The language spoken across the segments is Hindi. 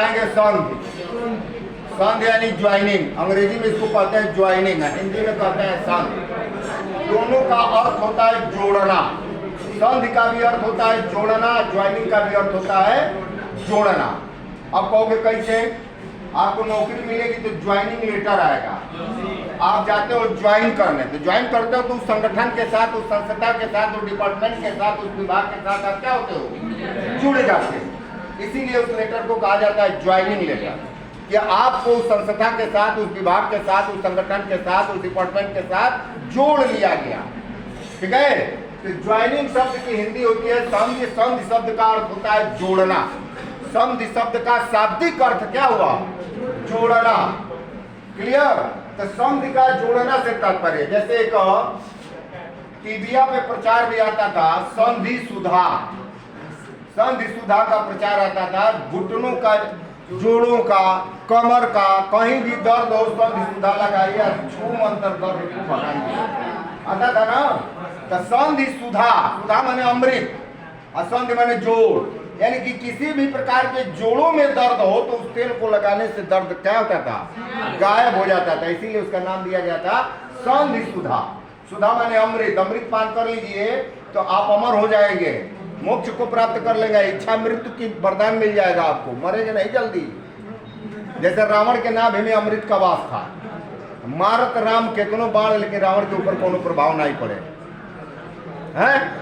बताएंगे संधि। संधि यानी ज्वाइनिंग, अंग्रेजी में इसको कहते हैं ज्वाइनिंग, हिंदी में कहते हैं संधि। दोनों का अर्थ होता है जोड़ना। संधि का भी अर्थ होता है जोड़ना, ज्वाइनिंग का भी अर्थ होता है जोड़ना। अब कहोगे कैसे? आपको नौकरी मिलेगी तो ज्वाइनिंग लेटर आएगा, आप जाते हो ज्वाइन करने, तो ज्वाइन करते हो तो उस संगठन के साथ, उस संस्था के साथ, उस डिपार्टमेंट के साथ, उस विभाग के साथ आप क्या होते हो? जुड़े जाते हो। इसीलिए उस लेटर को कहा जाता है ज्वाइनिंग लेटर, कि आपको उस संस्था के साथ, उस विभाग के साथ, उस संगठन के साथ, उस डिपार्टमेंट के साथ जोड़ लिया गया। ठीक है? तो ज्वाइनिंग शब्द की हिंदी होती है संधि। संधि शब्द का अर्थ होता है जोड़ना। संधि शब्द का शाब्दिक अर्थ क्या हुआ? जोड़ना। क्लियर? तो संधि का जोड़ना से तात्पर्य, जैसे एक टीविया पे प्रचार भी आता था, संधि सुधा। संधि सुधा का प्रचार आता था, घुटनों का, जोड़ों का, कमर का कहीं भी दर्द हो संधि सुधा लगाइए, छू मंत्र दर्द को भगाइए, आता था ना। तो संधि सुधा, सुधा माने अमृत, और संधि माने जोड़, यानी कि किसी भी प्रकार के जोड़ों में दर्द हो तो उस तेल को लगाने से दर्द क्या होता था? गायब हो जाता था। इसीलिए उसका नाम दिया गया था संधि सुधा। सुधा माने अमृत। अमृत पान कर लीजिए तो आप अमर हो जाएंगे, मोक्ष को प्राप्त कर लेंगे, इच्छा मृत्यु की वरदान मिल जाएगा आपको, मरेंगे नहीं जल्दी। जैसे रावण के नाभि में अमृत का वास था, मारत राम केतनों बाण, लेकिन रावण के ऊपर कोनो प्रभाव नहीं पड़े हैं।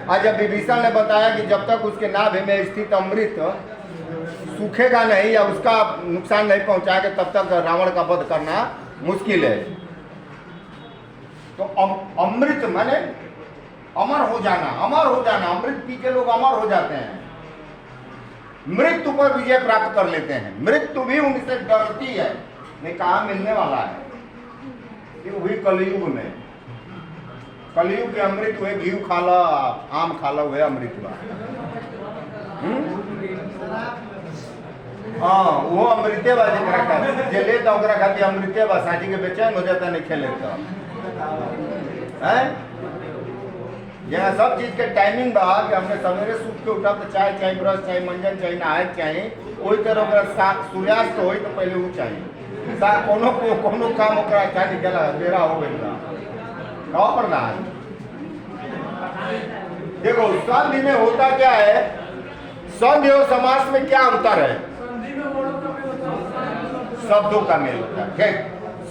आज जब विभीषण ने बताया कि जब तक उसके नाभि में स्थित अमृत सूखेगा नहीं या उसका नुकसान नहीं पहुंचाएगा तब तक रावण का वध करना मुश्किल है। तो अमृत माने अमर हो जाना, अमर हो जाना। अमृत पी के लोग अमर हो जाते हैं, मृत्यु पर विजय प्राप्त कर लेते हैं। मृत्यु भी उनसे डरती है, नहीं कहाँ मिलने वाला है। ये हुई कलयुग में, कलयुग के अमृत हुए, घी खाला, आम खाला हुए अमृत बा। हाँ, वो अमृते बा जेकरा का जेले तो ओकरा खातिर अमृते बा, साजी के बेचैन हो जाता नहीं खेले तो हैं। यहाँ सब चीज के टाइमिंग बा कि हमने सवेरे सूत के उठा तो चाय चाहिए, ब्रश चाहिए, मंजन चाहिए, नहाए चाहिए, वही तरह सूर्यास्त हो तो पहले वो चाहिए। कोनो काम ओकरा अच्छा निकला बेरा हो गया प्रधान। देखो संधि में होता क्या है, संधि और समास में क्या अंतर है? शब्दों का मेल होता है। ठीक,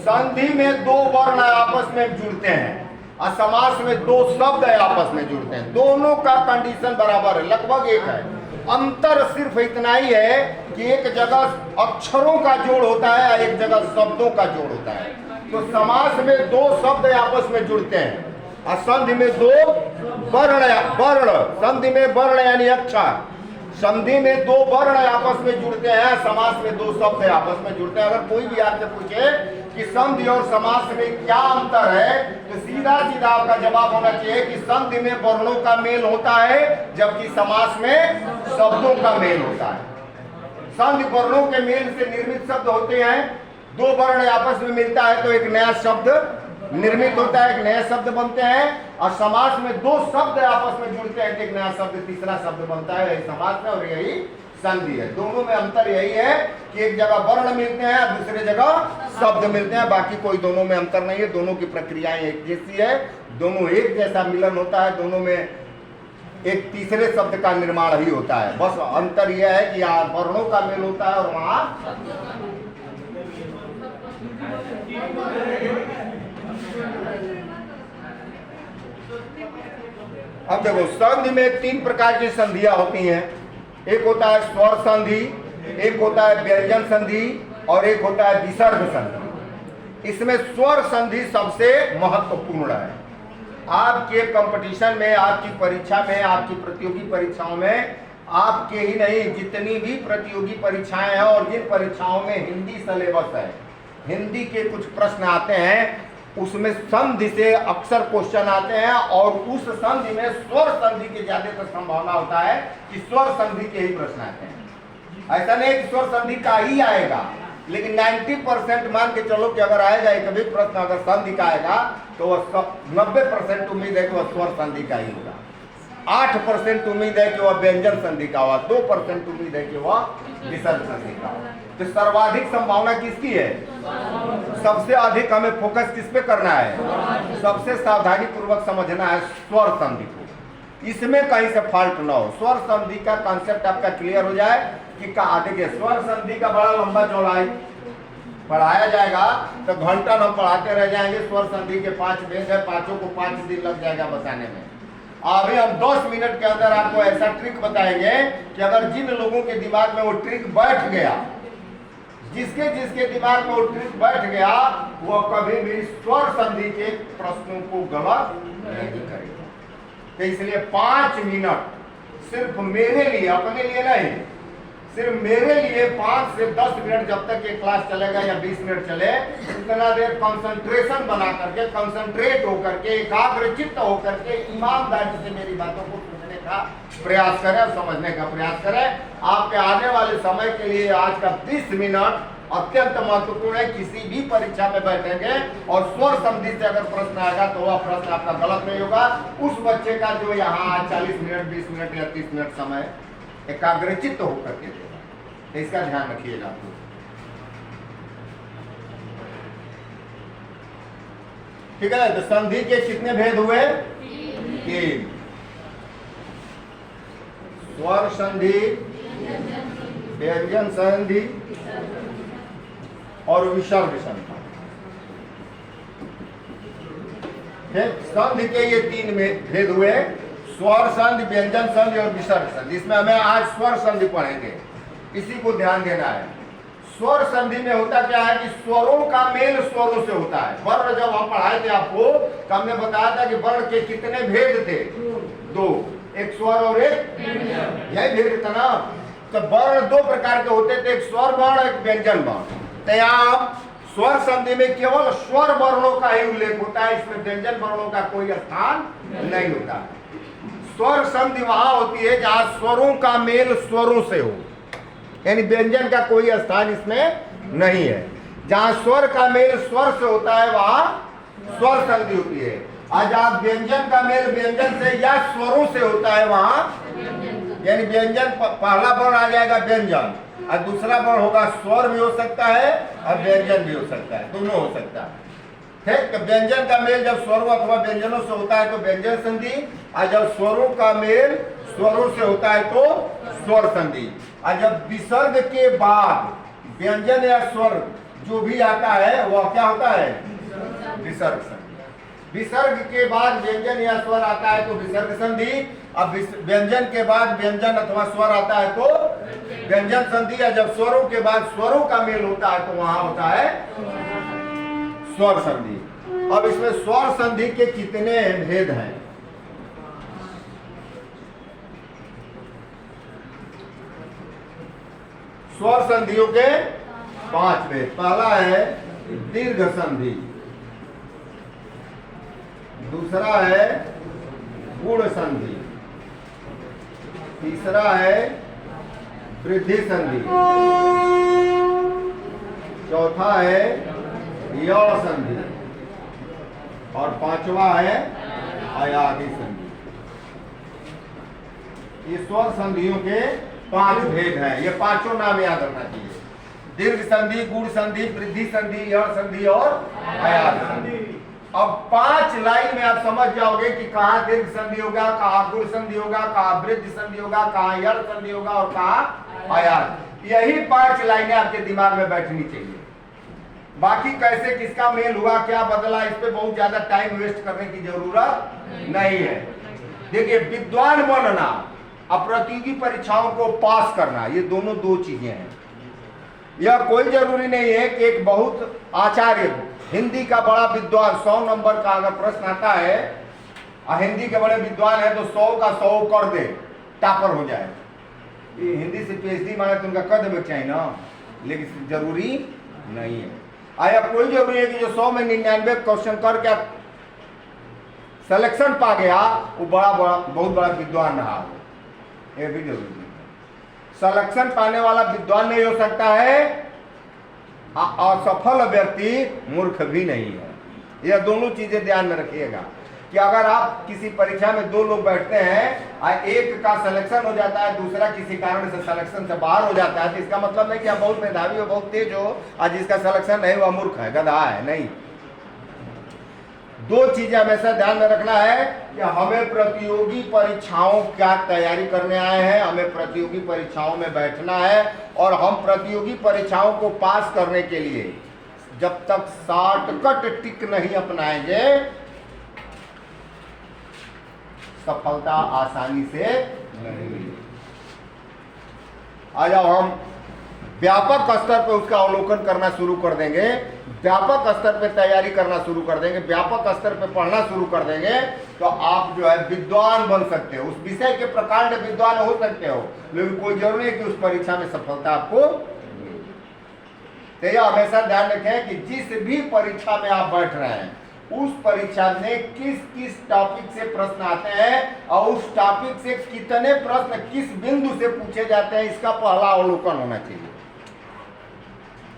संधि में दो वर्ण आपस में जुड़ते हैं और समास में दो शब्द आपस में जुड़ते हैं। दोनों का कंडीशन बराबर है, लगभग एक है। अंतर सिर्फ इतना ही है कि एक जगह अक्षरों का जोड़ होता है और एक जगह शब्दों का जोड़ होता है। तो समास में दो शब्द आपस में जुड़ते हैं और संधि में दो वर्ण। संधि में वर्ण यानी अक्षर, संधि में दो वर्ण आपस में जुड़ते हैं, समास में दो शब्द आपस में जुड़ते हैं। अगर कोई भी आपसे पूछे कि संधि और समास में क्या अंतर है तो सीधा सीधा आपका जवाब होना चाहिए कि संधि में वर्णों का मेल होता है जबकि समास में शब्दों का मेल होता है। संधि वर्णों के मेल से निर्मित शब्द होते हैं, दो वर्ण आपस में मिलता है तो एक नया शब्द निर्मित होता है, एक नया शब्द बनते हैं। और समास में दो शब्द आपस में जुड़ते हैं तो एक नया शब्द, तीसरा शब्द बनता है। यही समास में और यही संधि है। दोनों में अंतर यही है कि एक जगह वर्ण मिलते हैं और दूसरे जगह शब्द मिलते हैं, बाकी कोई दोनों में अंतर नहीं है। दोनों की प्रक्रियाएं एक जैसी है, दोनों एक जैसा मिलन होता है, दोनों में एक तीसरे शब्द का निर्माण ही होता है। बस अंतर यह है कि यहाँ वर्णों का मेल होता है और वहां अब देखो संधि में तीन प्रकार की संधियां होती हैं। एक होता है स्वर संधि, एक होता है व्यंजन संधि और एक होता है विसर्ग संधि। इसमें स्वर संधि सबसे महत्वपूर्ण है। आपके कंपटीशन में, आपकी परीक्षा में, आपकी प्रतियोगी परीक्षाओं में, आपके ही नहीं जितनी भी प्रतियोगी परीक्षाएं हैं और जिन परीक्षाओं में हिंदी सिलेबस है, हिंदी के कुछ प्रश्न आते हैं, उसमें संधि से अक्सर क्वेश्चन आते हैं और उस संधि में स्वर संधि की ज्यादातर संभावना होता है कि स्वर संधि के ही प्रश्न आते हैं। ऐसा नहीं कि स्वर संधि का ही आएगा, लेकिन 90% मान के चलो कि अगर आएगा एक भी प्रश्न अगर संधि का आएगा तो वह 90% उम्मीद है कि वह स्वर संधि का ही होगा, 8% उम्मीद है कि वह व्यंजन संधि का होगा, 2% उम्मीद है कि वह विसर्ग संधि का होगा। तो सर्वाधिक संभावना किसकी है? सबसे अधिक हमें फोकस किस पे करना है? सबसे सावधानी पूर्वक समझना है स्वर संधि को, इसमें कहीं से फॉल्ट ना हो। स्वर संधि का कॉन्सेप्ट आपका क्लियर हो जाए कि देखिए स्वर संधि का बड़ा लंबा चौड़ाई पढ़ाया जाएगा तो घंटा हम पढ़ाते रह जाएंगे। स्वर संधि के 5 भेद है, पांचों को 5 दिन लग जाएगा बताने में। अभी हम 10 मिनट के अंदर आपको ऐसा ट्रिक बताएंगे कि अगर जिन लोगों के दिमाग में वो ट्रिक बैठ गया, जिसके जिसके दिमाग में वो ट्रिक बैठ गया, वो कभी भी स्वर संधि के प्रश्नों को गलत नहीं करेगा। तो इसलिए 5 मिनट सिर्फ मेरे लिए, अपने लिए नहीं, सिर्फ मेरे लिए 5 से 10 मिनट जब तक ये क्लास चलेगा या 20 मिनट चले, उतना देर कंसंट्रेशन बना करके, कंसंट्रेट होकर के, एकाग्रचित्त होकर के ईमानदारी से मेरी बातों को सुनने का प्रयास करें और समझने का प्रयास करें। आपके आने वाले समय के लिए आज का 20 मिनट अत्यंत महत्वपूर्ण है। किसी भी परीक्षा में बैठेंगे और स्वर संधि से अगर प्रश्न आएगा तो वह प्रश्न आपका गलत नहीं होगा। उस बच्चे का जो यहाँ 40 मिनट, 20 मिनट या 30 मिनट समय एकाग्रचित्त होकर के देगा, इसका ध्यान रखिएगा। ठीक है, तो संधि के कितने भेद हुए? 3। स्वर संधि, व्यंजन संधि और विसर्ग संधि। संधि के ये 3 भेद हुए, स्वर संधि, व्यंजन संधि और विसर्ग संधि। इसमें हमें आज स्वर संधि पढ़ेंगे, इसी को ध्यान देना है। स्वर संधि में होता क्या है कि स्वरों का मेल स्वरों से होता है। वर्ण जब हम पढ़ाए थे आपको तो हमने बताया था कि वर्ण के कितने भेद थे? 2, एक स्वर और एक, यही भेद था ना। तो वर्ण 2 प्रकार के होते थे, एक स्वर वर्ण, एक व्यंजन वर्ण। तो यहाँ स्वर संधि में केवल स्वर वर्णों का ही उल्लेख होता है, इसमें व्यंजन वर्णों का कोई स्थान नहीं होता। स्वर संधि वहां होती है जहां स्वरों का मेल स्वरों से हो, यानी व्यंजन का कोई स्थान इसमें नहीं है। जहां स्वर का मेल स्वर से होता है वहां स्वर संधि होती है। और जहां व्यंजन का मेल व्यंजन से या स्वरों से होता है वहां, यानी व्यंजन पहला वर्ण आ जाएगा व्यंजन और दूसरा वर्ण होगा स्वर भी हो सकता है और व्यंजन भी हो सकता है, दोनों हो सकता है। ठीक, तो व्यंजन का मेल जब स्वरों अथवा व्यंजनों से होता है तो व्यंजन संधि, और जब स्वरों का मेल स्वरों से होता है तो स्वर संधि। और जब विसर्ग के बाद व्यंजन या स्वर जो भी आता है वह क्या होता है? विसर्ग संधि। विसर्ग के बाद व्यंजन या स्वर आता है तो विसर्ग संधि, अब व्यंजन के बाद व्यंजन अथवा स्वर आता है तो व्यंजन संधि। या जब स्वरों के बाद स्वरों का मेल होता है तो वहां होता है स्वर संधि। अब इसमें स्वर संधि के कितने भेद हैं? स्वर संधियों के 5 भेद। पहला है दीर्घ संधि, दूसरा है गुण संधि, तीसरा है वृद्धि संधि, चौथा है यौड़ संधि और 5वां है अयादि संधि। ये स्वर संधियों के 5 भेद हैं। ये 5 नाम याद रखना चाहिए: दीर्घ संधि, गुण संधि, वृद्धि संधि, यौड़ संधि और अयादि संधि। अब 5 लाइन में आप समझ जाओगे कि कहाँ दीर्घ संधि होगा, कहाँ गुण संधि होगा, कहाँ वृद्धि संधि होगा, कहाँ यौड़ संधि होगा और कहाँ अयादि। यही 5 लाइनें आपके दिमाग में बैठनी चाहिए। बाकी कैसे किसका मेल हुआ, क्या बदला, इस पे बहुत ज्यादा टाइम वेस्ट करने की जरूरत नहीं है। देखिए, विद्वान बनना और प्रतियोगी परीक्षाओं को पास करना, ये दोनों 2 चीजें हैं। यह कोई जरूरी नहीं है कि एक बहुत आचार्य हिंदी का बड़ा विद्वान 100 नंबर का अगर प्रश्न आता है और हिंदी के बड़े विद्वान है तो 100 का 100 कर दे, टॉपर हो जाए। ये हिंदी से पीएचडी माने तो उनका कर देना चाहिए ना, लेकिन जरूरी नहीं है। आया कोई जरूरी है कि जो 100 में 99 क्वेश्चन करके सिलेक्शन पा गया वो बहुत बड़ा विद्वान रहा हो, ये भी जरूरी नहीं। सिलेक्शन पाने वाला विद्वान नहीं हो सकता है, असफल व्यक्ति मूर्ख भी नहीं है। यह दोनों चीजें ध्यान में रखिएगा। कि अगर आप किसी परीक्षा में दो लोग बैठते हैं और एक का सिलेक्शन हो जाता है, दूसरा किसी कारण से सिलेक्शन से बाहर हो जाता है, तो इसका मतलब नहीं कि आप बहुत मेधावी हो, बहुत तेज हो, और जिसका सिलेक्शन नहीं वह मूर्ख है, गधा है। नहीं, दो चीजें हमेशा ध्यान में रखना है कि हमें प्रतियोगी परीक्षाओं क्या तैयारी करने आए हैं, हमें प्रतियोगी परीक्षाओं में बैठना है, और हम प्रतियोगी परीक्षाओं को पास करने के लिए जब तक शॉर्टकट टिक नहीं अपनाएंगे, सफलता आसानी से नहीं मिलेगी। आज हम व्यापक स्तर पर उसका अवलोकन करना शुरू कर देंगे, व्यापक स्तर पे तैयारी करना शुरू कर देंगे, व्यापक स्तर पे पढ़ना शुरू कर देंगे, तो आप जो है विद्वान बन सकते हो, उस विषय के प्रकांड विद्वान हो सकते हो, लेकिन कोई जरूरी नहीं कि उस परीक्षा में सफलता आपको। तो यह हमेशा ध्यान रखें कि जिस भी परीक्षा में आप बैठ रहे हैं, उस परीक्षा में किस किस टॉपिक से प्रश्न आते हैं और उस टॉपिक से कितने प्रश्न किस बिंदु से पूछे जाते हैं, इसका पहला अवलोकन होना चाहिए।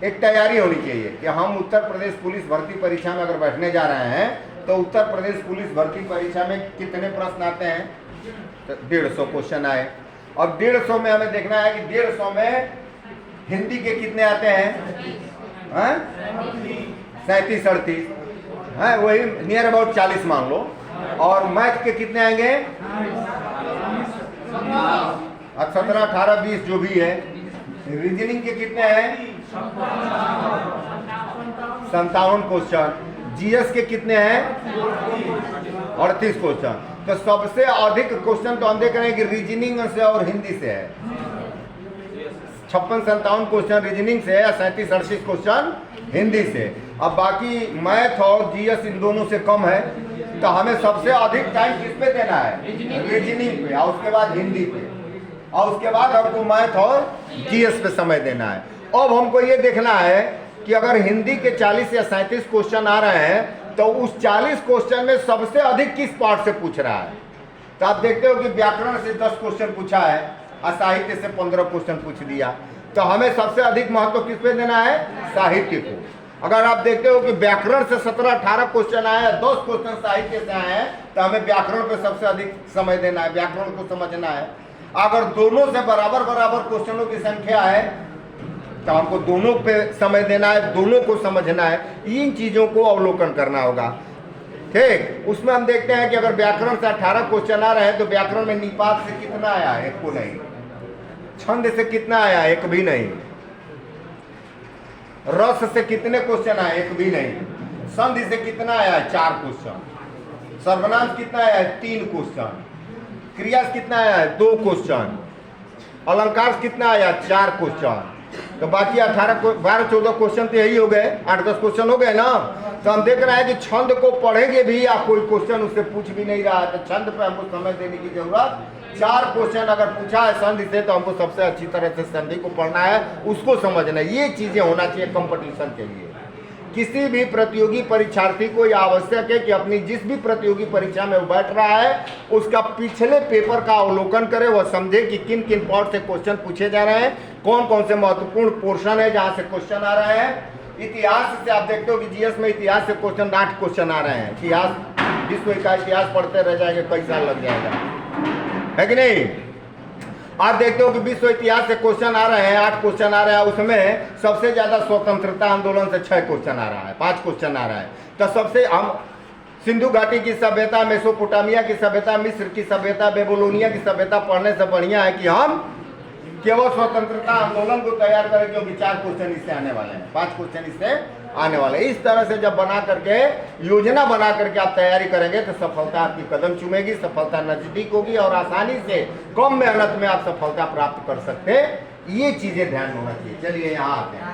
एक तैयारी होनी चाहिए कि हम उत्तर प्रदेश पुलिस भर्ती परीक्षा में अगर बैठने जा रहे हैं तो उत्तर प्रदेश पुलिस भर्ती परीक्षा में कितने प्रश्न आते हैं, तो 150 क्वेश्चन आए। अब 150 में हमें देखना है कि 150 में हिंदी के कितने आते हैं, 37-38 है, वही नियर अबाउट 40 मान लो, और मैथ के कितने आएंगे, 17, 18, 20 जो भी है। रीजनिंग के कितने हैं, 57 क्वेश्चन। जीएस के कितने हैं, 38 क्वेश्चन। तो सबसे अधिक क्वेश्चन तो हम देख रहे हैं कि रीजनिंग से और हिंदी से है, 56-57 क्वेश्चन रीजनिंग से है, 37-38 क्वेश्चन हिंदी से। अब बाकी मैथ और जीएस इन दोनों से कम है, तो हमें सबसे अधिक टाइम किस पे देना है, रीजनिंग पे, और उसके बाद हिंदी पे, और उसके बाद हमको मैथ और जीएस पे समय देना है। अब हमको ये देखना है कि अगर हिंदी के 40 या 37 क्वेश्चन आ रहे हैं, तो उस 40 क्वेश्चन में सबसे अधिक किस पार्ट से पूछ रहा है। तो आप देखते हो कि व्याकरण से 10 क्वेश्चन पूछा है और साहित्य से 15 क्वेश्चन पूछ दिया, तो हमें सबसे अधिक महत्व किस पे देना है, साहित्य को। अगर आप देखते हो कि व्याकरण से 17-18 क्वेश्चन आए, 10 क्वेश्चन साहित्य से आए हैं, तो हमें व्याकरण पे सबसे अधिक समय देना है, व्याकरण को समझना है। अगर दोनों से बराबर बराबर क्वेश्चनों की संख्या है, तो हमको दोनों पे समय देना है, दोनों को समझना है, इन चीजों को अवलोकन करना होगा। ठीक, उसमें हम देखते हैं कि अगर व्याकरण से 18 क्वेश्चन आ रहे हैं, तो व्याकरण में निपात से कितना आया, एक को नहीं। छंद से कितना आया, एक भी नहीं। रस से कितने क्वेश्चन आए, एक भी नहीं। संधि से कितना आया, 4 क्वेश्चन। सर्वनाम कितना आया, 3 क्वेश्चन। क्रिया से कितना आया, 2 क्वेश्चन। अलंकार कितना आया, 4 क्वेश्चन। तो बाकी 12-14 क्वेश्चन तो यही हो गए, 8-10 क्वेश्चन हो गए ना। तो हम देख रहे हैं कि छंद को पढ़ेंगे भी या कोई क्वेश्चन उससे पूछ भी नहीं रहा है, तो छंद पे हमको समय देने की जरूरत। 4 क्वेश्चन अगर पूछा है संधि से, तो हमको सबसे अच्छी तरह से संधि को पढ़ना है, उसको समझना है। ये चीजें होना चाहिए कंपटीशन के लिए। किसी भी प्रतियोगी परीक्षार्थी को यह आवश्यक है कि अपनी जिस भी प्रतियोगी परीक्षा में वो बैठ रहा है, उसका पिछले पेपर का अवलोकन करे, वह समझे कि किन किन पार्ट से क्वेश्चन पूछे जा रहे हैं, कौन कौन से महत्वपूर्ण पोर्शन है जहां से क्वेश्चन आ रहे हैं। इतिहास से आप देखते हो कि जीएस में इतिहास से 8 क्वेश्चन आ रहे हैं। इतिहास, विश्व का इतिहास पढ़ते रह जाएंगे, कई साल लग जाएगा, है कि नहीं। आप देखते हो कि विश्व इतिहास से क्वेश्चन आ रहे हैं, 8 क्वेश्चन आ रहा है। उसमें सबसे ज्यादा स्वतंत्रता आंदोलन से 6 क्वेश्चन आ रहा है, 5 क्वेश्चन आ रहा है। तो सबसे हम सिंधु घाटी की सभ्यता, मेसोपोटामिया की सभ्यता, मिस्र की सभ्यता, बेबीलोनिया की सभ्यता पढ़ने से बढ़िया है कि हम केवल स्वतंत्रता आंदोलन को तैयार करें, क्योंकि 4 क्वेश्चन इससे आने वाले हैं, 5 क्वेश्चन इससे आने वाले हैं। इस तरह से जब बना करके, योजना बना करके आप तैयारी करेंगे, तो सफलता आपकी कदम चूमेगी, सफलता नजदीक होगी, और आसानी से कम मेहनत में आप सफलता प्राप्त कर सकते हैं। ये चीजें ध्यान होना चाहिए। चलिए यहाँ आते हैं,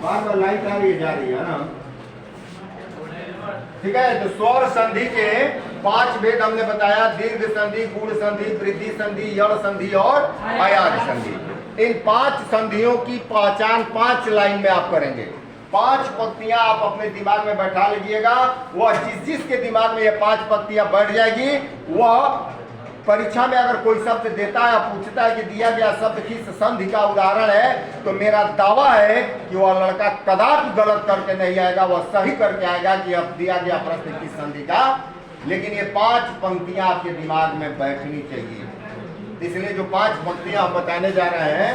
बार बार लाइट आ रही है, जा रही है ना, ठीक है। तो स्वर संधि के 5 भेद हमने बताया, दीर्घ संधि, गुण संधि, वृद्धि संधि, यड़ संधि और अयाज संधि। इन 5 संधियों की पहचान 5 लाइन में आप करेंगे। 5 पंक्तियां आप अपने दिमाग में बैठा लीजिएगा। वह जिसके दिमाग में ये 5 पंक्तियां बैठ जाएगी, वह परीक्षा में अगर कोई शब्द देता है, पूछता है कि दिया गया शब्द किस संधि का उदाहरण है, तो मेरा दावा है कि वह लड़का कदापि गलत करके नहीं आएगा, वह सही करके आएगा कि अब दिया गया प्रश्न किस संधि का। लेकिन ये 5 पंक्तियां आपके दिमाग में बैठनी चाहिए। इसलिए जो 5 पंक्तियां हम बताने जा रहे हैं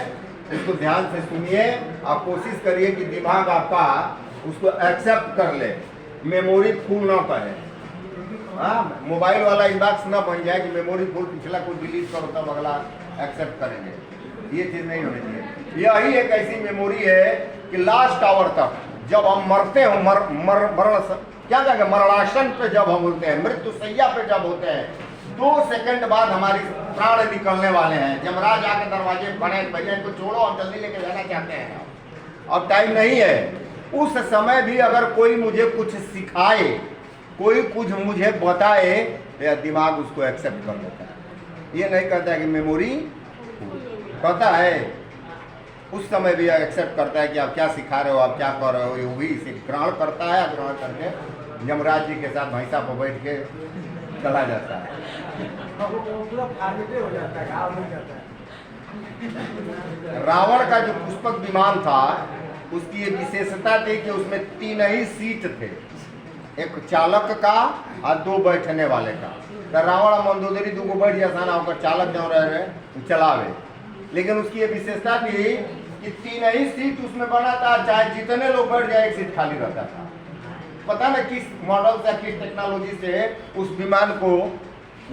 उसको ध्यान से सुनिए। आप कोशिश करिए कि दिमाग आपका उसको एक्सेप्ट कर ले, मेमोरी फुल ना करे। हाँ, मोबाइल वाला इनबॉक्स ना बन जाए कि मेमोरी फुल, पिछला कुछ डिलीट करो तब अगला एक्सेप्ट करेंगे। ये चीज़ नहीं होनी चाहिए। यही एक ऐसी मेमोरी है कि लास्ट आवर तक जब हम मरते हो, क्या कहेंगे, मरणासन पे जब हम होते हैं, मृत्यु शैया पे जब होते हैं, 2 सेकंड बाद हमारी प्राण निकलने वाले हैं। जमराज आके दरवाजे बने, भैया इनको छोड़ो, हम जल्दी लेके जाना चाहते हैं, अब टाइम नहीं है। उस समय भी अगर कोई मुझे कुछ सिखाए, कोई कुछ मुझे बताए, तो दिमाग उसको एक्सेप्ट कर लेता है। ये नहीं कहता है कि मेमोरी, कहता है उस समय भी एक्सेप्ट करता है कि आप क्या सिखा रहे हो, आप क्या कर रहे हो, वो भी इसे ग्रहण करता है। ग्रहण करके यमराज जी के साथ भैंसा पर बैठ के चला जाता है। रावण का जो पुष्पक विमान था, उसकी ये विशेषता थी कि उसमें 3 ही सीट थे, एक चालक का और 2 बैठने वाले का। तो रावण मंदोदरी 2 को बैठ जाता ना, होकर चालक जो रहे चलावे। लेकिन उसकी ये विशेषता थी कि 3 ही सीट उसमें बना था, चाहे जितने लोग बैठ जाए 1 सीट खाली रहता था। पता न किस मॉडल से, किस टेक्नोलॉजी से उस विमान को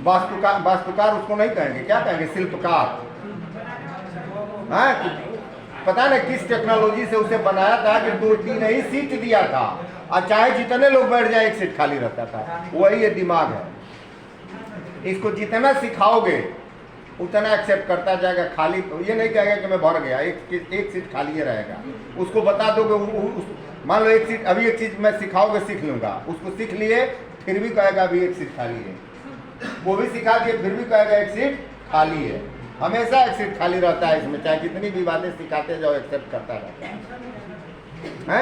वास्तुकार उसको नहीं कहेंगे, क्या कहेंगे, शिल्पकार, हाँ, पता नहीं किस टेक्नोलॉजी से उसे बनाया था कि 2-3 ही सीट दिया था, और चाहे जितने लोग बैठ जाए 1 सीट खाली रहता था। वही ये दिमाग है, इसको जितना सिखाओगे उतना एक्सेप्ट करता जाएगा। खाली ये नहीं कहेगा कि मैं भर गया, एक सीट खाली ही रहेगा। उसको बता दोगे, मान लो 1 सीट, अभी एक चीज मैं सिखाओगे सीख लूंगा, उसको सीख लिए फिर भी कहेगा अभी 1 सीट खाली है, वो भी सिखा दिए फिर भी कहेगा 1 सीट खाली है। हमेशा 1 सीट खाली रहता है इसमें, चाहे जितनी भी बातें सिखाते जाओ एक्सेप्ट करता रहता है।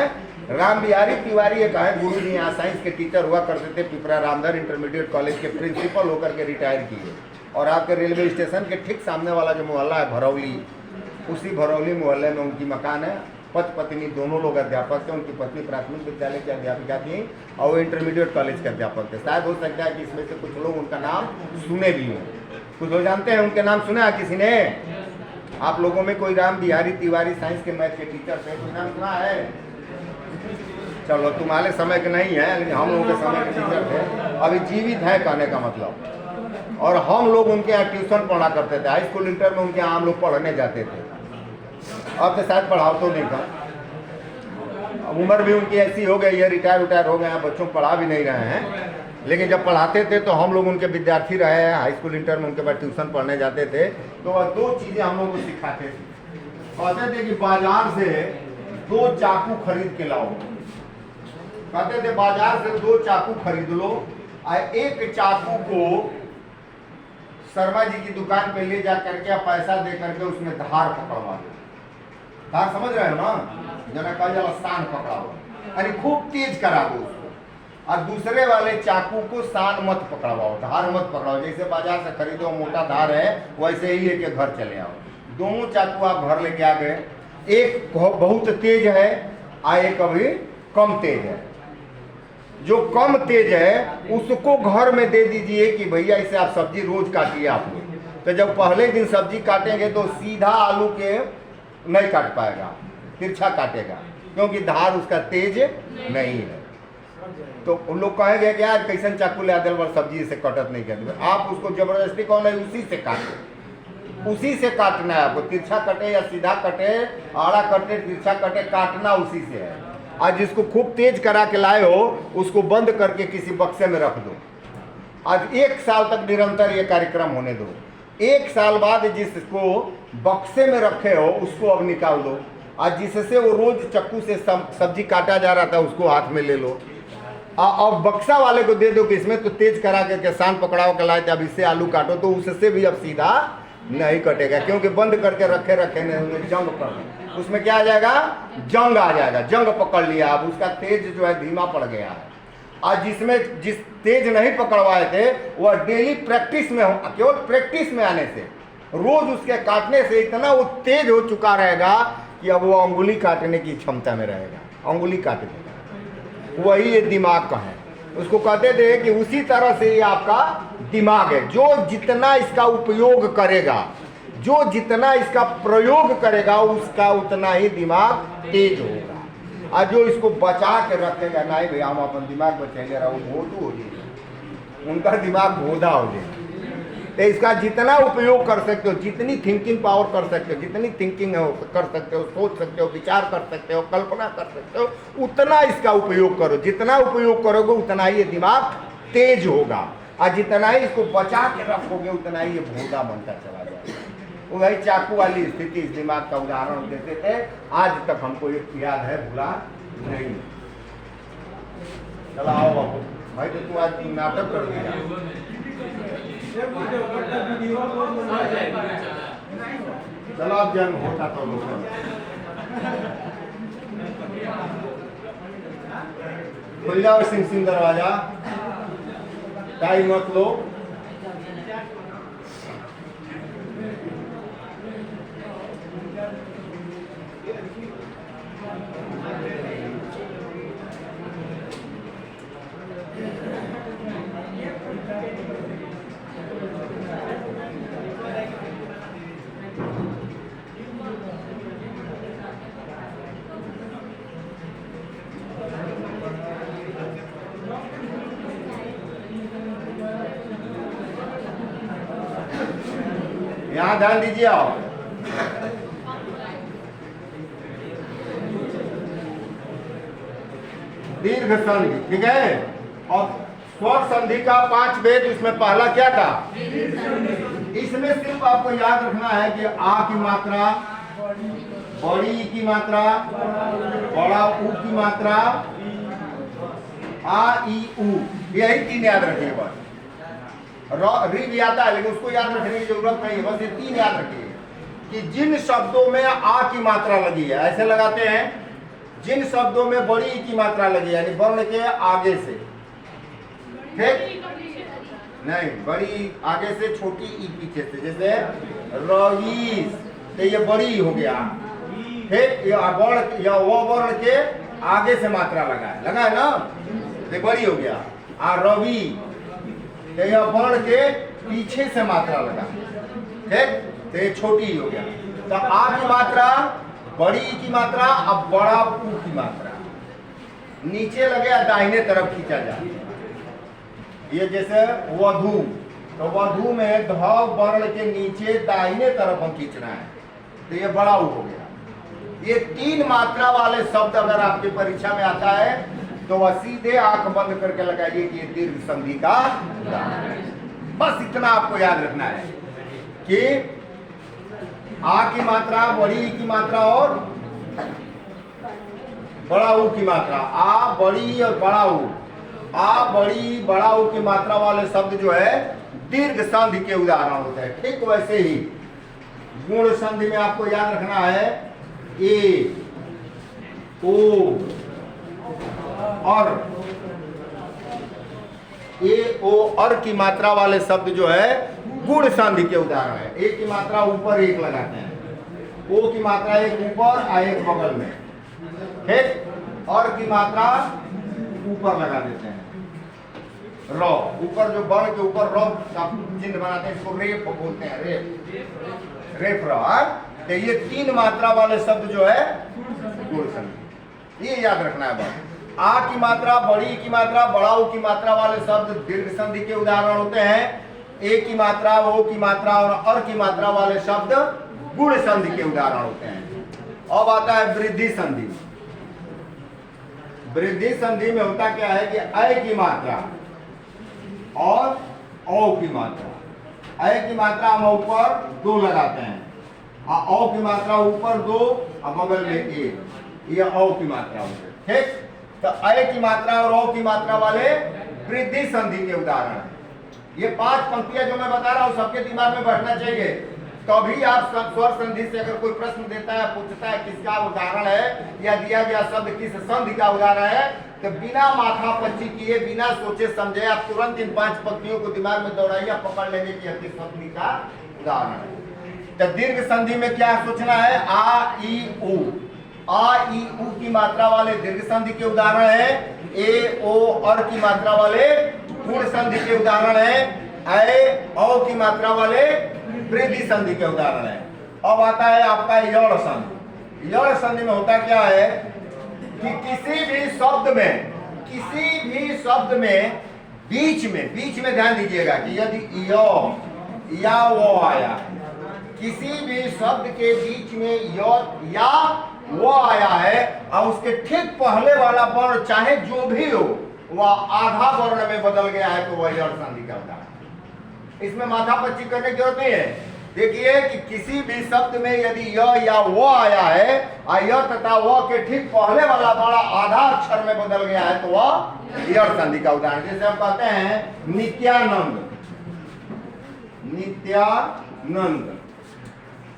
राम बिहारी तिवारी एक है गुरु जी, यहाँ साइंस के टीचर हुआ करते थे, पिपरा रामधर इंटरमीडिएट कॉलेज के प्रिंसिपल होकर के रिटायर किए। और आपके रेलवे स्टेशन के ठीक सामने वाला जो मोहल्ला है भरौली, उसी भरौली मोहल्ले में उनकी मकान है। पति पत्नी दोनों लोग अध्यापक थे। उनकी पत्नी प्राथमिक विद्यालय की अध्यापिका थी और वो इंटरमीडिएट कॉलेज के अध्यापक थे। शायद हो सकता है कि इसमें से कुछ लोग उनका नाम सुने भी हों, कुछ लोग जानते हैं उनके नाम, सुना है किसी ने? आप लोगों में कोई राम बिहारी तिवारी साइंस के मैथ के टीचर थे, कोई नाम सुना है? चलो तुम्हारे समय के नहीं है, लेकिन हम लोगों के समय के टीचर थे, अभी जीवित है कहने का मतलब। और हम लोग उनके यहाँ ट्यूशन पढ़ा करते थे, हाई स्कूल इंटर में उनके यहाँ हम लोग पढ़ने जाते थे। अब तो शायद पढ़ाओ तो नहीं था, उम्र भी उनकी ऐसी हो गई है, रिटायर हो गए हैं, बच्चों को पढ़ा भी नहीं रहे हैं। लेकिन जब पढ़ाते थे तो हम लोग उनके विद्यार्थी रहे हैं, हाई स्कूल इंटर में उनके बाद ट्यूशन पढ़ने जाते थे। तो वह 2 चीज़ें हम लोग को सिखाते थे। कहते थे कि बाजार से 2 चाकू खरीद के लाओ, कहते थे बाजार से 2 चाकू खरीद लो और 1 चाकू को शर्मा जी की दुकान पे ले जा करके पैसा दे करके उसमें धार पकड़वा दो। धार समझ रहे हो ना, जना कहा जाला सान पकड़ाओ, यानी खूब तेज करा दो उसको। और दूसरे वाले चाकू को सान मत पकड़वाओ, धार मत पकड़ाओ। जैसे बाजार से खरीदो मोटा धार है, वैसे ही लेके घर चले आओ। दोनों चाकू आप घर लेके आ गए, एक बहुत तेज है और एक अभी कम तेज है। जो कम तेज है उसको घर में दे दीजिए कि भैया इसे आप सब्जी रोज काटिए आप लोग। तो जब पहले दिन सब्जी काटेंगे तो सीधा आलू के नहीं काट पाएगा, तिरछा काटेगा, क्योंकि धार उसका तेज नहीं है। तो उन लोग कहेंगे कि यार कैसन चाकू ले आदल बार सब्जी से कटत नहीं कर, आप उसको जबरदस्ती कौन है उसी से काटे, उसी से काटना है आपको। तिरछा कटे या सीधा कटे, आड़ा कटे, तिरछा कटे, काटना उसी से है। आज जिसको खूब तेज करा के लाए हो उसको बंद करके किसी बक्से में रख दो। आज 1 साल तक निरंतर ये कार्यक्रम होने दो। 1 साल बाद जिसको बक्से में रखे हो उसको अब निकाल दो। आज जिससे वो रोज चक्कू से सब्जी काटा जा रहा था उसको हाथ में ले लो। अब बक्सा वाले को दे दो कि इसमें तो तेज करा के सान पकड़ाओ के लाए थे, अब इससे आलू काटो, तो उससे भी अब सीधा नहीं कटेगा, क्योंकि बंद करके रखे नहीं, जंग पर उसमें क्या आ जाएगा, जंग आ जाएगा, जंग पकड़ लिया। अब उसका तेज जो है धीमा पड़ गया है। आज जिसमें जिस तेज नहीं पकड़वाए थे वह डेली प्रैक्टिस में, केवल प्रैक्टिस में आने से, रोज उसके काटने से इतना वो तेज हो चुका रहेगा कि अब वो अंगुली काटने की क्षमता में रहेगा, अंगुली काट देगा। वही ये दिमाग का है। उसको कहते थे कि उसी तरह से ये आपका दिमाग है, जो जितना इसका उपयोग करेगा, जो जितना इसका प्रयोग करेगा, उसका उतना ही दिमाग तेज होगा। और जो इसको बचा के रखेगा, नहीं भैया हम अपन दिमाग बचाएंगे, वो भोदू हो जाएगा, उनका दिमाग भोदा हो जाएगा। तो इसका जितना उपयोग कर सकते हो, जितनी थिंकिंग पावर कर सकते हो, जितनी थिंकिंग कर सकते हो, सोच सकते हो, विचार कर सकते हो, कल्पना कर सकते हो, उतना इसका उपयोग करो। जितना उपयोग करोगे उतना ही ये दिमाग तेज होगा, और जितना ही इसको बचा के रखोगे उतना ही ये भोदा बनता चला जाएगा। वही चाकू वाली स्थिति इस दिमाग का उदाहरण देते थे, आज तक हमको ये याद है, भूला नहीं। चलो आओ बाबू भाई, तो तू आज नाटक कर दिया। चलो अब जन्म होता तो लोग खुल जाओ सिंह दरवाजा, टाइम मत लो। यहाँ ध्यान दीजिए आओ। दीर्घ संधि, ठीक है। और स्वर संधि का 5 भेद, इसमें पहला क्या था? इसमें सिर्फ आपको याद रखना है कि आ की मात्रा, बड़ी ई की मात्रा, बड़ा ऊ की मात्रा, आ ई ऊ, यही 3 याद रखिए बस। री भी आता है लेकिन उसको याद रखने की जरूरत नहीं है, बस ये 3 याद रखिए कि जिन शब्दों में आ की मात्रा लगी है, ऐसे लगाते हैं, जिन शब्दों में बड़ी ई की मात्रा लगी है, यानी वर्ण के आगे से, ठीक नहीं, बड़ी आगे से, छोटी ई पीछे से, जैसे रईस, तो ये बड़ी हो गया, ठीक। वर्ण या वो वर्ण के आगे से मात्रा लगा है ना, ये बड़ी हो गया। आ रवि, तो यह वर्ण के पीछे से मात्रा लगा, ठीक, तो ये छोटी हो गया। तो आ की मात्रा, बड़ी ई की मात्रा, अब बड़ा ऊ की मात्रा नीचे लगे, दाहिने तरफ खींचा जाए। ये जैसे वधु, तो वधु में ध वर्ण के नीचे दाहिने तरफ हम खींचना है, तो ये बड़ा ऊ हो गया। ये 3 मात्रा वाले शब्द अगर आपकी परीक्षा में आता है तो वह सीधे आंख बंद करके लगाइए कि ये दीर्घ संधि का उदाहरण है। बस इतना आपको याद रखना है कि आ की मात्रा, बड़ी ई की मात्रा और बड़ा ऊ की मात्रा, आ, बड़ी और बड़ा ऊ, आ, बड़ी, बड़ा ऊ की मात्रा वाले शब्द जो है दीर्घ संधि के उदाहरण होते हैं। ठीक वैसे ही गुण संधि में आपको याद रखना है ए, ओ और ए, ओ और की मात्रा वाले शब्द जो है गुण संधि के उदाहरण है। ए की मात्रा ऊपर 1 लगाते हैं, ओ की मात्रा 1 ऊपर और 1 बगल में, ठीक, और की मात्रा ऊपर लगा देते हैं। रौ, ऊपर जो वर्ण के ऊपर रौ का चिन्ह बनाते हैं, इसको रेप बोलते हैं, रेप रौ। तो ये 3 मात्रा वाले शब्द जो है गुण संधि, ये याद रखना है बस। आ की मात्रा, बड़ी ई की मात्रा, बड़ा ऊ की मात्रा वाले शब्द दीर्घ संधि के उदाहरण होते हैं। ए की मात्रा, ओ की मात्रा और की मात्रा वाले शब्द गुण संधि के उदाहरण होते हैं। अब आता है वृद्धि संधि। वृद्धि संधि में होता क्या है कि अ की मात्रा और औ की मात्रा, अ की मात्रा हम ऊपर 2 लगाते हैं, औ की मात्रा ऊपर 2 और बगल में 1, ये औ की मात्रा होती है, ठीक। तो अ की मात्रा और औ की मात्रा वाले वृद्धि संधि के उदाहरण हैं। ये 5 पंक्तियां जो मैं बता रहा हूं सबके दिमाग में बैठना चाहिए, तभी आप स्वर संधि से अगर कोई प्रश्न देता है, पूछता है किसका उदाहरण है या दिया गया शब्द किस संधि का उदाहरण है, तो बिना माथा पच्ची किए, बिना सोचे समझे आप तुरंत इन 5 पंक्तियों को दिमाग में दौड़ाइए, पकड़ लेंगे कि यह किस संधि का उदाहरण है। तो दीर्घ संधि में क्या सोचना है? आ ई उ। आ ई उ की मात्रा वाले दीर्घ संधि के उदाहरण है। ए ओ और की मात्रा वाले पूर्ण संधि के उदाहरण है। ऐ औ की मात्रा वाले वृद्धि संधि के उदाहरण है। अब आता है आपका यड़ संधि। यड़ संधि में होता क्या है कि किसी भी शब्द में बीच में ध्यान दीजिएगा कि यदि य या वो आया, किसी भी शब्द के बीच में य या वो आया है और उसके ठीक पहले वाला वर्ण चाहे जो भी हो वह आधा वर्ण में बदल गया है तो वह यड़ संधि का उदाहरण। इसमें माथा पच्ची करने की जरूरत नहीं है। देखिए कि किसी भी शब्द में यदि य या वो आया है और य तथा वो के ठीक पहले वाला बड़ा आधा अक्षर में बदल गया है तो वह यड़ संधि का उदाहरण। जैसे हम कहते हैं नित्यानंद, नित्यानंद।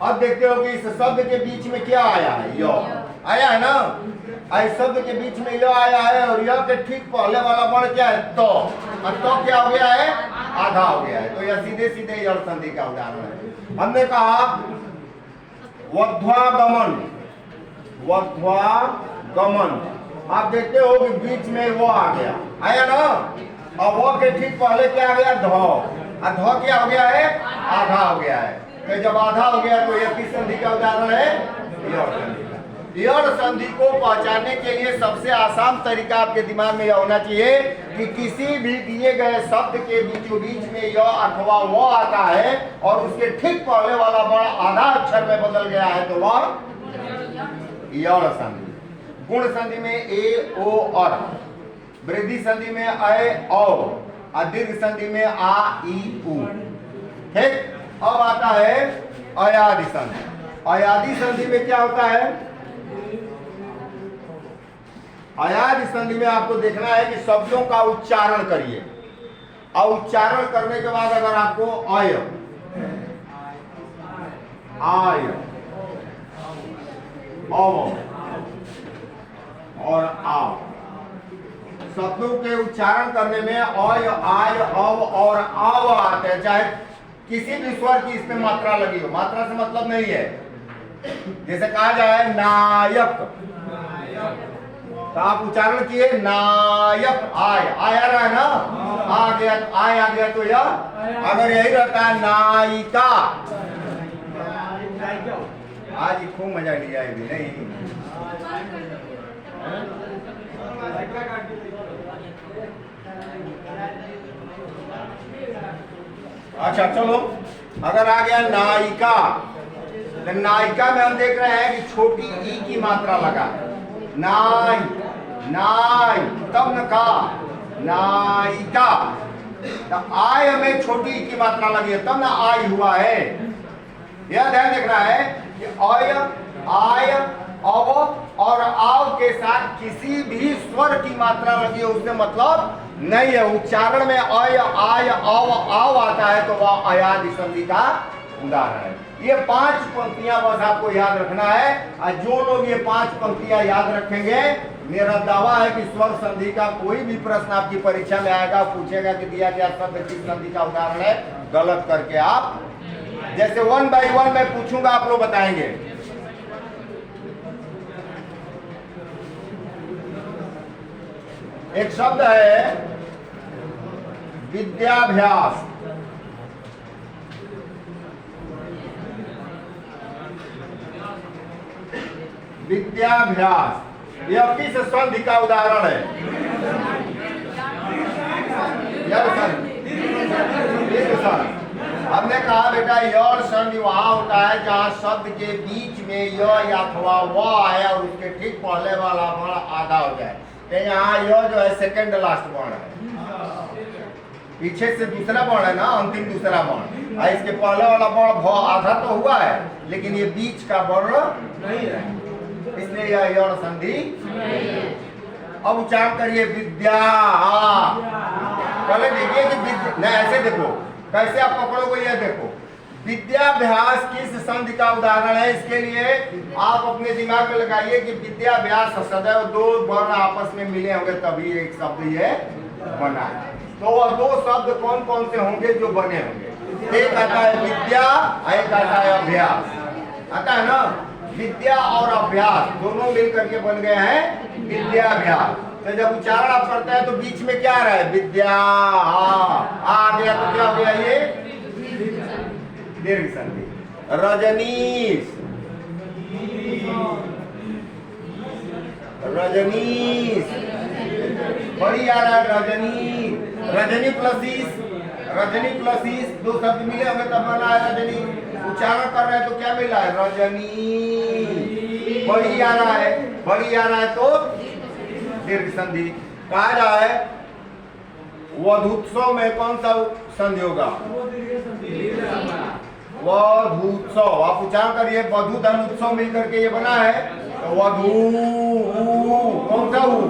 अब देखते हो कि इस शब्द के बीच में क्या आया है? य आया है ना। इस शब्द के बीच में य आया है और य के ठीक पहले वाला वर्ण क्या है? तो। और तो क्या हो गया है? आधा हो गया है। तो यह सीधे सीधे यड़ संधि का उदाहरण है। हमने कहा वध्वागमन, वध्वागमन। आप देखते हो कि बीच में वो आ गया, आया ना। और वो के ठीक पहले क्या आ गया? ध। और ध क्या हो गया है? आधा हो गया है। तो जब आधा हो गया तो यह किस संधि का उदाहरण है? यड़ संधि का। यड़ संधि को पहचानने के लिए सबसे आसान तरीका आपके दिमाग में यह होना चाहिए कि किसी भी दिए गए शब्द के बीचों बीच में य अथवा वो आता है और उसके ठीक पहले वाला वर्ण आधा अक्षर में बदल गया है तो वह यड़ संधि। गुण संधि में ए ओ और, वृद्धि संधि में ऐ औ, दीर्घ संधि में आ ई उ। ठीक। अब आता है अयादि संधि। अयादि संधि में क्या होता है? अयादि संधि में आपको देखना है कि शब्दों का उच्चारण करिए और उच्चारण करने के बाद अगर आपको अय, आय, अव और आव शब्दों के उच्चारण करने में अय, आय, अव और आव आते हैं, चाहे किसी भी स्वर की इसमें मात्रा लगी हो। मात्रा से मतलब नहीं है। जैसे कहा जाए नायक, तो आप उच्चारण किए नायक, आय, आय आ रहा है ना, आ गया, आय आ गया तो यह। अगर यही रहता है नायिका, आज खूब मजा लिया है भी नहीं। अच्छा चलो, अगर आ गया नायिका, तो नायिका में हम देख रहे हैं कि छोटी ई की मात्रा लगा, नाय, नाय, तब न का नायिका। तो आय हमें छोटी ई की मात्रा लगी है तब ना आय हुआ है। यह ध्यान देख रहा है कि अय, आय, अव और आव के साथ किसी भी स्वर की मात्रा लगी है उससे मतलब नहीं है। उच्चारण में अय, आय, अव, आव आता है तो वह अयादि संधि का उदाहरण है। ये 5 पंक्तियां बस आपको याद रखना है और जो लोग ये 5 पंक्तियां याद रखेंगे, मेरा दावा है कि स्वर संधि का कोई भी प्रश्न आपकी परीक्षा में आएगा, पूछेगा कि दिया गया शब्द किस संधि का उदाहरण है, गलत करके आप जैसे 1 बाय 1 मैं पूछूंगा आप लोग बताएंगे। एक शब्द है विद्याभ्यास। विद्याभ्यास यह किस संधि का उदाहरण है? हमने कहा बेटा यड़ संधि वहां होता है जहां शब्द के बीच में य या अथवा व आया और उसके ठीक पहले वाला वर्ण आधा हो जाए। तो यहाँ य जो है सेकंड लास्ट वर्ण है, पीछे से दूसरा वर्ण है ना, अंतिम दूसरा वर्ण, और इसके पहले वाला वर्ण भ आधा तो हुआ है लेकिन ये बीच का वर्ण नहीं है, इसलिए यह यड़ संधि। अब उच्चारण करिए विद्या। पहले देखिए कि विद्या, नहीं ऐसे देखो कैसे आप पकड़ोगे, ये देखो विद्याभ्यास किस संधि का उदाहरण है? इसके लिए आप अपने दिमाग में लगाइए कि विद्याभ्यास सदैव दो वर्ण आपस में मिले होंगे तभी एक शब्द ये बना है। तो वह दो शब्द कौन कौन से होंगे जो बने होंगे? एक आता है विद्या, एक आता है अभ्यास। आता है ना? विद्या और अभ्यास दोनों मिलकर के बन गए हैं विद्याभ्यास। तो जब उच्चारण आप करते हैं तो बीच में क्या आ रहा है? विद्या आ गया तो क्या हो गया? ये दीर्घ संधि। रजनीश, रजनीश बड़ी आ रहा है रजनी। रजनी प्लस इस, रजनी प्लस इस दो शब्द मिले होंगे तब बना है रजनी। उच्चारण कर रहे हैं तो क्या मिला है? रजनी। बड़ी आ रहा है, बड़ी आ रहा है तो दीर्घ संधि। कहा जाए वधूत्सव में कौन सा संधि होगा? वधूत्सव। आप उच्चारण करिए, वधू धन उत्सव मिलकर के ये बना है तो वधू। कौन सा ऊ?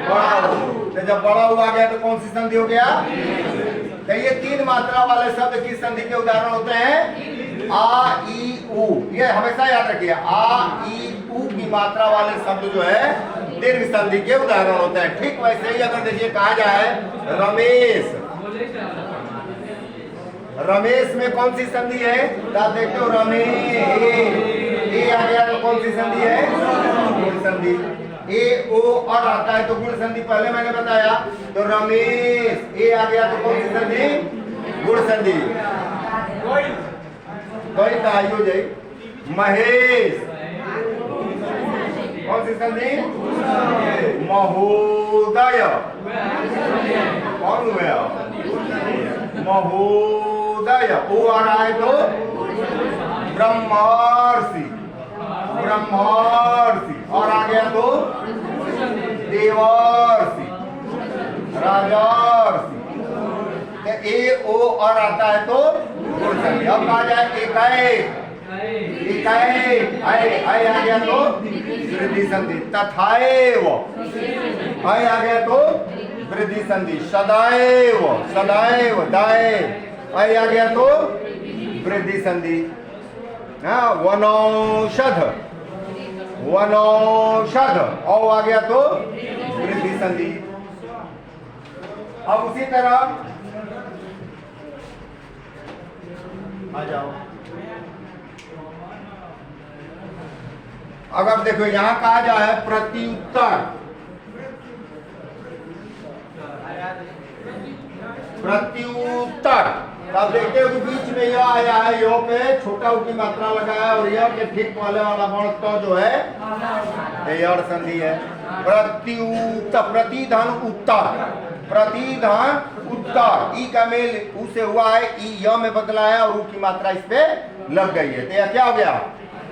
बड़ा ऊ। तो जब बड़ा ऊ आ गया तो कौन सी संधि हो गया? तो ये तीन मात्रा वाले शब्द किस संधि के उदाहरण होते हैं? आ ई उ। ये हमेशा याद रखिए, आ ई उ की मात्रा वाले शब्द जो है दीर्घ संधि के उदाहरण होते हैं। ठीक वैसे ही अगर देखिए कहा जाए रमेश, रमेश में कौन सी संधि है? तो आप देखते हो रमेश, ए आ गया तो कौन सी संधि है? गुण संधि। ए ओ और आता है तो गुण संधि पहले मैंने बताया। तो रमेश ए आ गया तो कौन सी संधि? गुण संधि। कोई हो जाए महेश, कौन सी संधि? महोदय, कौन हुआ? महोदय। ओ आ रहा है तो ब्रह्मर्षि, ब्रह्मर्षि। और आ गया तो देवर्षि, राजर्षि। ए ओ और आता है तो गुण संधि। अब आ जाए एकाएक, एकाएक आय आ गया तो वृद्धि संधि। तथाएव आय आ गया तो वृद्धि संधि। सदैव, सदैव दाए आय आ गया तो वृद्धि संधि। हाँ, वनौषध, वनौषध औ आ गया तो वृद्धि संधि। अब उसी तरह आ जाओ। अगर देखो यहां कहा जाए प्रत्युत्तर, प्रत्युत्तर, तब देखते हो कि बीच में यह आया है, यो पे छोटा उ की मात्रा लगाया और यह के ठीक पहले वाला वर्ण तो जो है यड़ संधि है। प्रत्युत्तर, प्रतिधन उत्तर, प्रतिधन उत्तर। ई का मेल उ से हुआ है, ई य में बदला है और उ की मात्रा इस पे लग गई है तो यह क्या हो गया?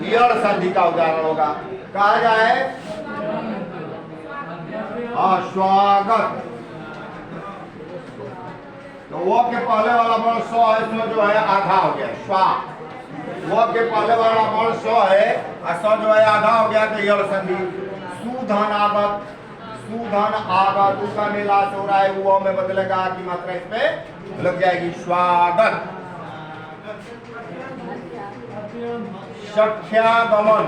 यड़ संधि का उदाहरण होगा। कहा जाए स्वागत, तो वो के पहले वाला वर्ण स्व है, स्व जो है आधा हो गया स्वा। वो के पहले वाला वर्ण स्व है और स्व जो है आधा हो गया तो यड़ संधि। सुधन आगत, सुधन आगत उसका मेला से हो रहा है, वो में बदलेगा की मात्रा इस पे लग जाएगी स्वागत। सख्यागमन,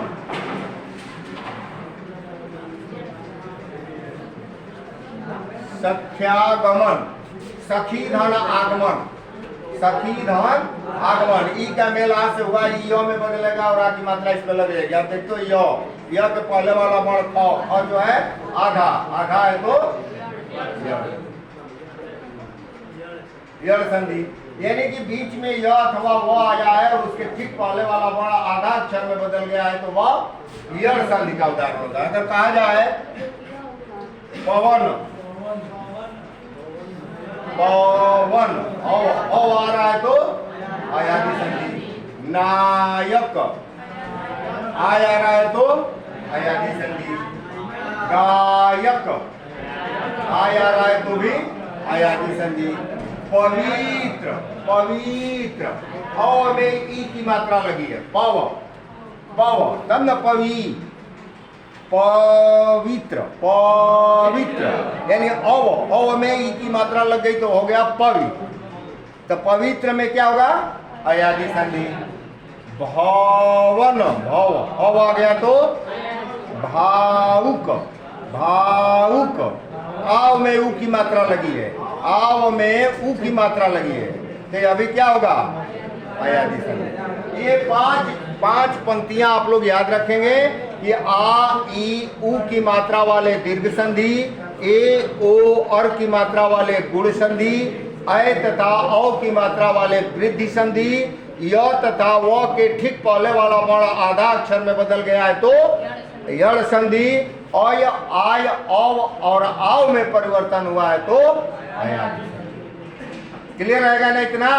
सख्यागमन। सखी धन आगमन, सखी धन आगमन। ई का मेल आ से हुआ, ई यो में बदलेगा और आ की मात्रा इसमें लग जाएगी। आप देखते हो यो, यह के पहले वाला वर्ण ख और जो है आधा, आधा है तो यड़ संधि। यानी कि बीच में य अथवा वो आया है और उसके ठीक पहले वाला वर्ण आधा अक्षर में बदल गया है तो वह यड़ संधि का उदाहरण होता है। अगर कहा जाए पवन, पवन औ आ रहा है तो आयादी संधि। नायक आय आ रहा है तो आयादी संधि। गायक आय आ रहा है तो भी आयादी संधि। पवित्र, पवित्र औ में ई की मात्रा लगी है, पव, पव तब न पवी। पवित्र, पवित्र यानी अव, अव में ई की मात्रा लग गई तो हो गया पवि। तो पवित्र में क्या होगा? अयादि संधि। भवन, भव, हव आ गया तो भावुक, भावुक। आव में ऊ की मात्रा लगी है, आव में ऊ की मात्रा लगी है, तो अभी क्या होगा? अयादि संधि। ये पांच पंक्तियां आप लोग याद रखेंगे कि आ, ई, ऊ की मात्रा वाले दीर्घ संधि, ए, ओ, अर की मात्रा वाले गुण संधि, अय तथा औ की मात्रा वाले वृद्धि संधि, य तथा व के ठीक पहले वाला वर्ण आधा अक्षर में बदल गया है तो यण संधि, अय, आय, औ और आव में परिवर्तन हुआ है तो अयादि संधि। क्लियर रहेगा ना इतना?